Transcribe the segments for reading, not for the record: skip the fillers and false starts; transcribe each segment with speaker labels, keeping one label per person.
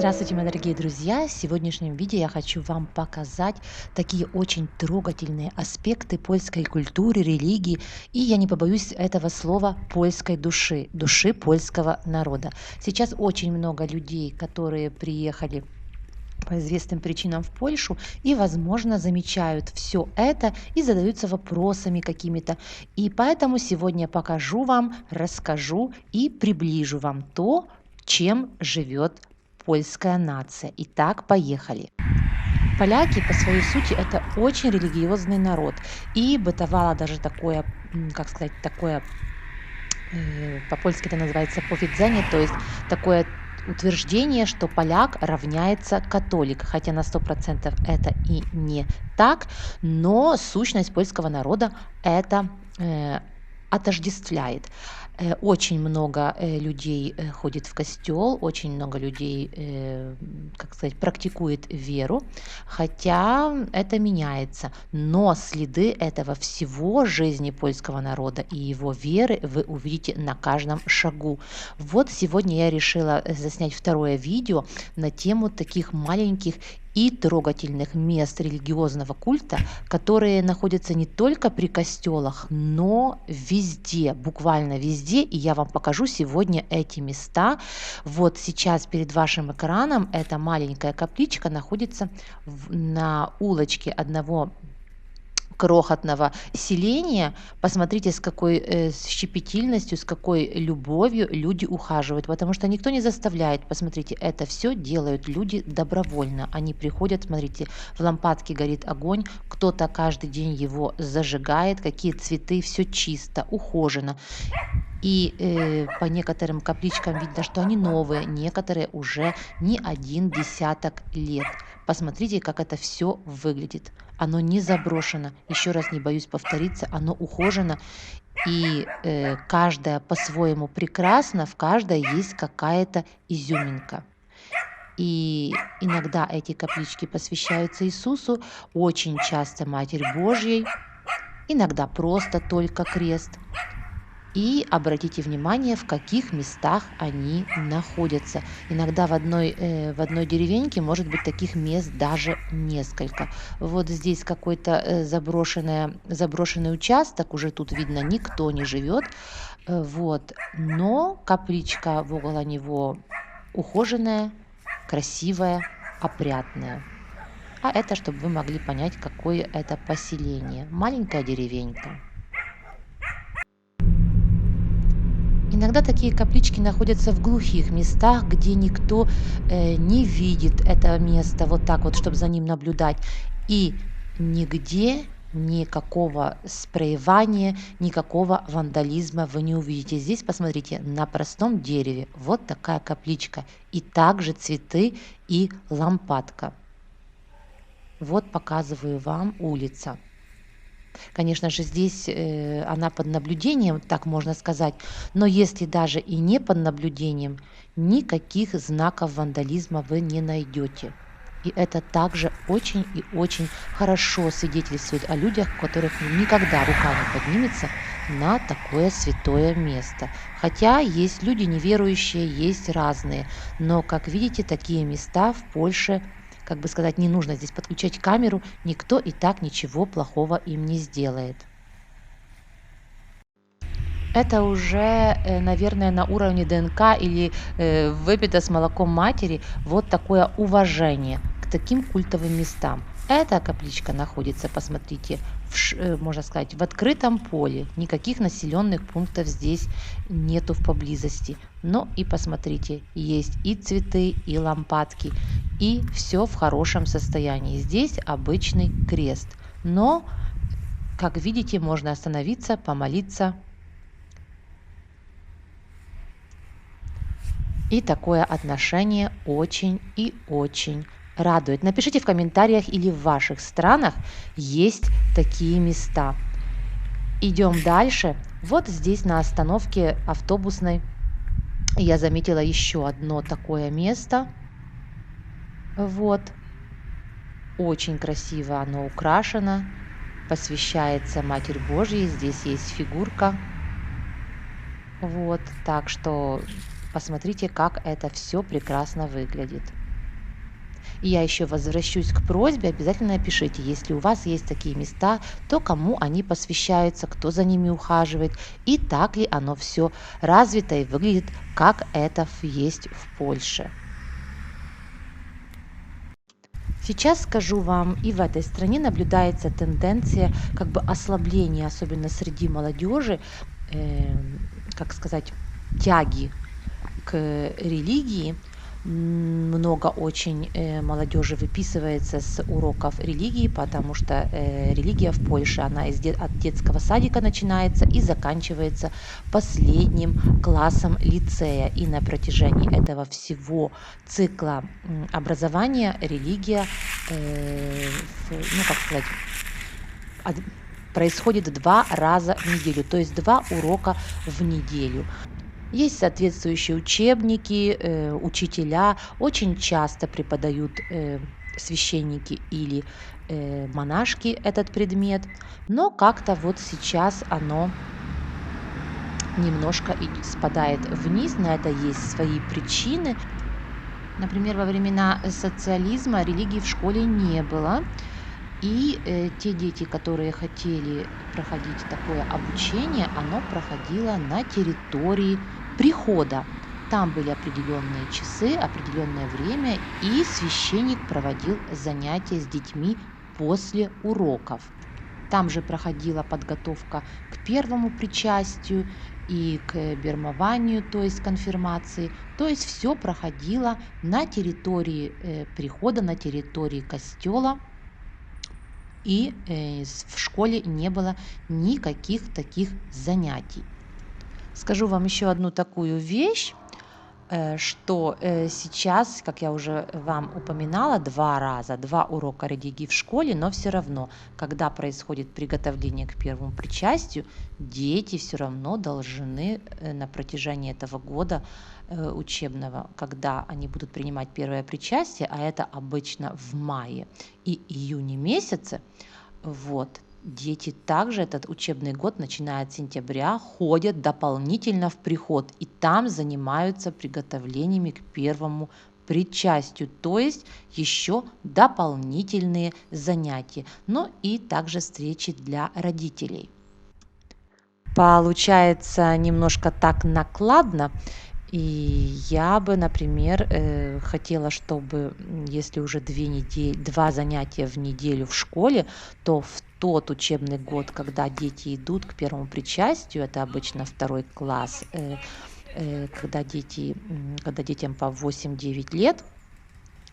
Speaker 1: Здравствуйте, мои дорогие друзья! В сегодняшнем видео я хочу вам показать такие очень трогательные аспекты польской культуры, религии и, я не побоюсь этого слова, польской души, души польского народа. Сейчас очень много людей, которые приехали по известным причинам в Польшу и, возможно, замечают все это и задаются вопросами какими-то. И поэтому сегодня покажу вам, расскажу и приближу вам то, чем живет польская нация. Итак, поехали. Поляки по своей сути это очень религиозный народ. И бытовало даже такое, как сказать, такое по-польски это называется powiedzenie, то есть такое утверждение, что поляк равняется католик, хотя на 100% это и не так, но сущность польского народа это отождествляет. Очень много людей ходит в костел, очень много людей, как сказать, практикует веру, хотя это меняется. Но следы этого всего жизни польского народа и его веры вы увидите на каждом шагу. Вот сегодня я решила заснять второе видео на тему таких маленьких и трогательных мест религиозного культа, которые находятся не только при костелах, но везде, буквально везде. И я вам покажу сегодня эти места. Вот сейчас перед вашим экраном эта маленькая капличка находится на улочке одного крохотного селения. Посмотрите, с какой с щепетильностью, с какой любовью люди ухаживают, потому что никто не заставляет. Посмотрите, это все делают люди добровольно. Они приходят, смотрите, в лампадке горит огонь, кто-то каждый день его зажигает, какие цветы, все чисто, ухожено. И по некоторым капличкам видно, что они новые, некоторые уже не один десяток лет. Посмотрите, как это все выглядит. Оно не заброшено. Еще раз не боюсь повториться, оно ухожено. И каждая по-своему прекрасна, в каждой есть какая-то изюминка. И иногда эти каплички посвящаются Иисусу, очень часто Матерь Божьей, иногда просто только крест. И обратите внимание, в каких местах они находятся. Иногда в одной деревеньке может быть таких мест даже несколько. Вот здесь какой-то заброшенный участок, уже тут видно, никто не живет. Вот. Но капличка в около него ухоженная, красивая, опрятная. А это, чтобы вы могли понять, какое это поселение. Маленькая деревенька. Иногда такие каплички находятся в глухих местах, где никто не видит это место вот так вот, чтобы за ним наблюдать. И нигде никакого спреевания, никакого вандализма вы не увидите. Здесь, посмотрите, на простом дереве вот такая капличка. И также цветы и лампадка. Вот показываю вам улица. Конечно же, здесь она под наблюдением, так можно сказать, но если даже и не под наблюдением, никаких знаков вандализма вы не найдете. И это также очень и очень хорошо свидетельствует о людях, у которых никогда рука не поднимется на такое святое место. Хотя есть люди неверующие, есть разные, но, как видите, такие места в Польше, как бы сказать, не нужно здесь подключать камеру, никто и так ничего плохого им не сделает. Это уже, наверное, на уровне ДНК или выпито с молоком матери вот такое уважение к таким культовым местам. Эта капличка находится, посмотрите, можно сказать, в открытом поле. Никаких населенных пунктов здесь нету в поблизости. Но и посмотрите, есть и цветы, и лампадки, и все в хорошем состоянии. Здесь обычный крест. Но, как видите, можно остановиться, помолиться. И такое отношение очень и очень радует. Напишите в комментариях, или в ваших странах есть такие места. Идем дальше. Вот здесь на остановке автобусной я заметила еще одно такое место. Вот. Очень красиво оно украшено. Посвящается Матерь Божьей. Здесь есть фигурка. Вот. Так что посмотрите, как это все прекрасно выглядит. И я еще возвращусь к просьбе, обязательно пишите, если у вас есть такие места, то кому они посвящаются, кто за ними ухаживает, и так ли оно все развито и выглядит, как это есть в Польше. Сейчас скажу вам, и в этой стране наблюдается тенденция как бы ослабления, особенно среди молодежи, как сказать, тяги к религии. Много очень молодежи выписывается с уроков религии, потому что религия в Польше, она от детского садика начинается и заканчивается последним классом лицея. И на протяжении этого всего цикла образования религия, ну как сказать, происходит 2 раза в неделю, то есть 2 урока в неделю. Есть соответствующие учебники, учителя очень часто преподают священники или монашки этот предмет, но как-то вот сейчас оно немножко спадает вниз, на это есть свои причины. Например, во времена социализма религии в школе не было, и те дети, которые хотели проходить такое обучение, оно проходило на территории прихода. Там были определенные часы, определенное время, и священник проводил занятия с детьми после уроков. Там же проходила подготовка к первому причастию и к бирмованию, то есть конфирмации. То есть все проходило на территории прихода, на территории костела, и в школе не было никаких таких занятий. Скажу вам еще одну такую вещь, что сейчас, как я уже вам упоминала, 2 раза, 2 урока религии в школе, но все равно, когда происходит приготовление к первому причастию, дети все равно должны на протяжении этого года учебного, когда они будут принимать первое причастие, а это обычно в мае и июне месяце, вот, дети также этот учебный год, начиная от сентября, ходят дополнительно в приход и там занимаются приготовлениями к первому причастию, то есть еще дополнительные занятия, но и также встречи для родителей. Получается немножко так накладно, и я бы, например, хотела, чтобы, если уже 2 занятия в неделю в школе, то в тот учебный год, когда дети идут к первому причастию, это обычно 2 класс, когда детям по 8-9 лет,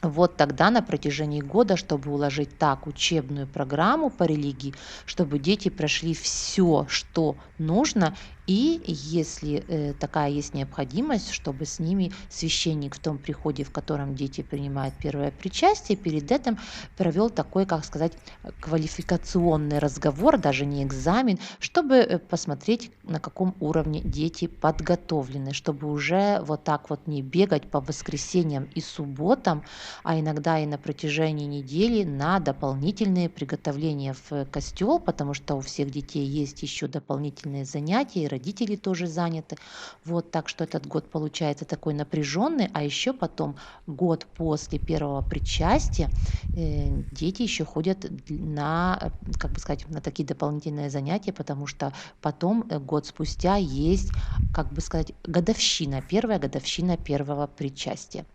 Speaker 1: вот тогда на протяжении года, чтобы уложить так учебную программу по религии, чтобы дети прошли все, что нужно, и если такая есть необходимость, чтобы с ними священник в том приходе, в котором дети принимают первое причастие, перед этим провел такой, как сказать, квалификационный разговор, даже не экзамен, чтобы посмотреть, на каком уровне дети подготовлены, чтобы уже вот так вот не бегать по воскресеньям и субботам, а иногда и на протяжении недели на дополнительные приготовления в костел, потому что у всех детей есть еще дополнительные занятия, и родители тоже заняты. Вот, так что этот год получается такой напряженный, а еще потом год после первого причастия дети еще ходят на, как бы сказать, на такие дополнительные занятия, потому что потом, год спустя, есть, как бы сказать, годовщина, первая годовщина первого причастия.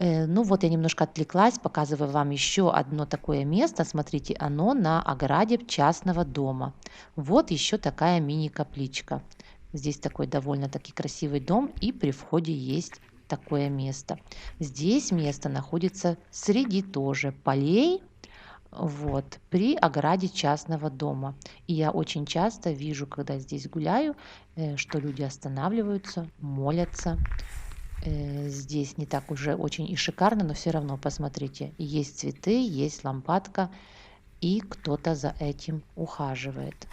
Speaker 1: Ну вот я немножко отвлеклась, показываю вам еще одно такое место. Смотрите, оно на ограде частного дома. Вот еще такая мини-капличка. Здесь такой довольно-таки красивый дом, и при входе есть такое место. Здесь место находится среди тоже полей, вот, при ограде частного дома. И я очень часто вижу, когда здесь гуляю, что люди останавливаются, молятся. Здесь не так уже очень и шикарно, но все равно посмотрите, есть цветы, есть лампадка, и кто-то за этим ухаживает.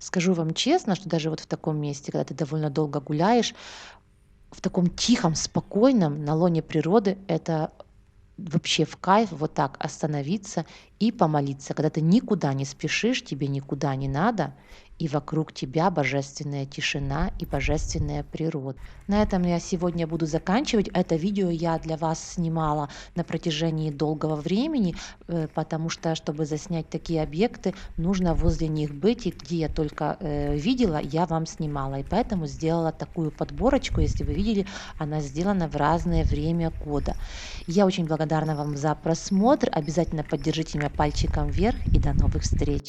Speaker 1: Скажу вам честно, что даже вот в таком месте, когда ты довольно долго гуляешь, в таком тихом, спокойном, на лоне природы, это вообще в кайф вот так остановиться и помолиться, когда ты никуда не спешишь, тебе никуда не надо, и вокруг тебя божественная тишина и божественная природа. На этом я сегодня буду заканчивать. Это видео я для вас снимала на протяжении долгого времени, потому что, чтобы заснять такие объекты, нужно возле них быть, и где я только видела, я вам снимала. И поэтому сделала такую подборочку, если вы видели, она сделана в разное время года. Я очень благодарна вам за просмотр. Обязательно поддержите меня пальчиком вверх и до новых встреч.